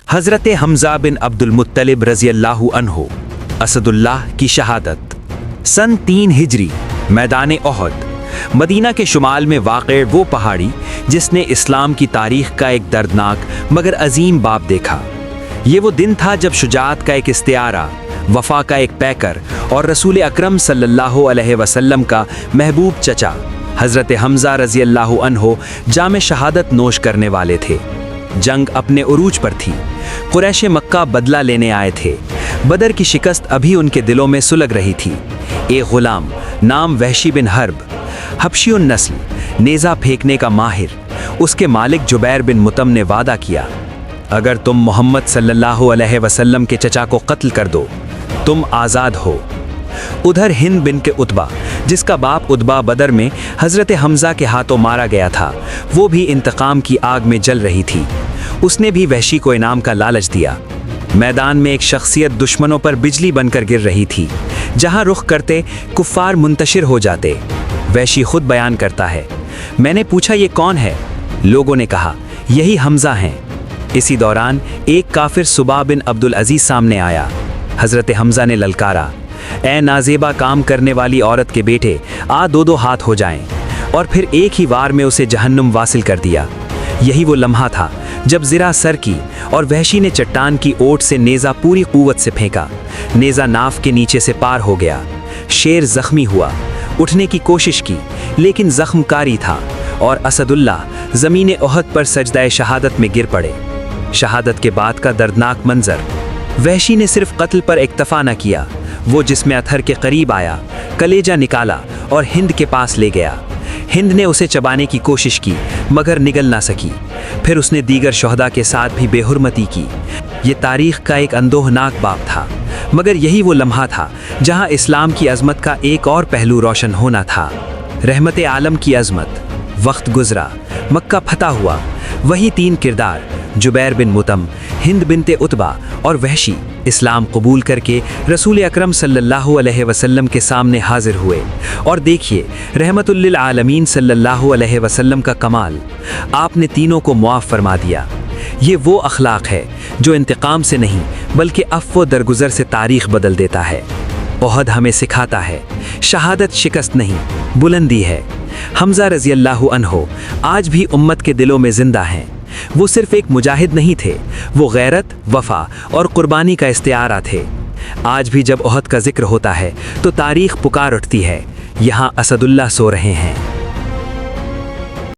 हज़रत हमज़ा बिन अब्दुल मुत्तलिब रज़ी अल्लाहु अन्हु असदुल्लाह की शहादत। सन 3 हिजरी, मैदान ओहद, मदीना के शुमाल में वाक़े वो पहाड़ी जिसने इस्लाम की तारीख़ का एक दर्दनाक मगर अजीम बाब देखा। ये वो दिन था जब शुजाअत का एक इस्तिआरा, वफ़ा का एक पैकर और रसूल अकरम सल्लल्लाहु अलैहि वसल्लम का महबूब चचा हज़रत हमज़ा रज़ी अल्लाहु अन्हु जाम शहादत नोश करने वाले थे। जंग अपने उरूज पर थी। कुरैश मक्का बदला लेने आए थे। बदर की शिकस्त अभी उनके दिलों में सुलग रही थी। एक गुलाम नाम वहशी बिन हर्ब, हबशियुन नस्ल, नेज़ा फेंकने का माहिर, उसके मालिक जुबैर बिन मुतम ने वादा किया, अगर तुम मोहम्मद सल्लल्लाहु अलैहि वसल्लम के चचा को कत्ल कर दो, तुम आज़ाद हो। उधर हिंद बिन के उतबा, जिसका बाप उतबा बदर में हज़रत हमज़ा के हाथों मारा गया था, वो भी इंतकाम की आग में जल रही थी। उसने भी वहशी को इनाम का लालच दिया। मैदान में एक शख्सियत दुश्मनों पर बिजली बनकर गिर रही थी। जहां रुख करते कुफ्फार मुंतशिर हो जाते। वहशी खुद बयान करता है, मैंने पूछा ये कौन है? लोगों ने कहा यही हमज़ा हैं। इसी दौरान एक काफिर सुबा बिन अब्दुल अजीज सामने आया। हज़रत हमज़ा ने ललकारा, ए नाजेबा काम करने वाली औरत के बेटे, आ दो हाथ हो जाएं, और फिर एक ही वार में उसे जहन्नुम वासिल कर दिया। यही वो लम्हा था जब ज़रा सर की और वहशी ने चट्टान की ओट से नेज़ा पूरी क़ुव्वत से फेंका। नेज़ा नाफ के नीचे से पार हो गया। शेर ज़ख्मी हुआ, उठने की कोशिश की, लेकिन ज़ख्मकारी था और असदुल्लाह ज़मीन ओहद पर सजदाए शहादत में गिर पड़े। शहादत के बाद का दर्दनाक मंजर। वहशी ने सिर्फ कत्ल पर इक्तफा न किया, वो जिस्म अतहर के करीब आया, कलेजा निकाला और हिंद के पास ले गया। हिंद ने उसे चबाने की कोशिश की मगर निगल ना सकी। फिर उसने दीगर शोहदा के साथ भी बेहुरमती की। ये तारीख़ का एक अंदोहनाक बाब था, मगर यही वो लम्हा था जहां इस्लाम की अज़मत का एक और पहलू रोशन होना था। रहमत आलम की अज़मत। वक्त गुजरा, मक्का फतह हुआ। वही 3 किरदार, जुबैर बिन मुतम, हिंद बिनते उतबा और वहशी, इस्लाम कबूल करके रसूल अकरम सल्लल्लाहु अलैहि वसल्लम के सामने हाजिर हुए। और देखिए रहमतुल लिल आलमीन सल्लल्लाहु अलैहि वसल्लम का कमाल, आपने तीनों को मुआफ़ फरमा दिया। ये वो अखलाक है जो इंतकाम से नहीं बल्कि अफ़्व दरगुज़र से तारीख़ बदल देता है। ओहद हमें सिखाता है, शहादत शिकस्त नहीं, बुलंदी है। हमज़ा रज़ी अल्लाहु अन्हु आज भी उम्मत के दिलों में ज़िंदा हैं। वो सिर्फ एक मुजाहिद नहीं थे, वो गैरत, वफ़ा और कुर्बानी का इस्तिआरा थे। आज भी जब ओहद का जिक्र होता है तो तारीख़ पुकार उठती है, यहाँ असदुल्लाह सो रहे हैं।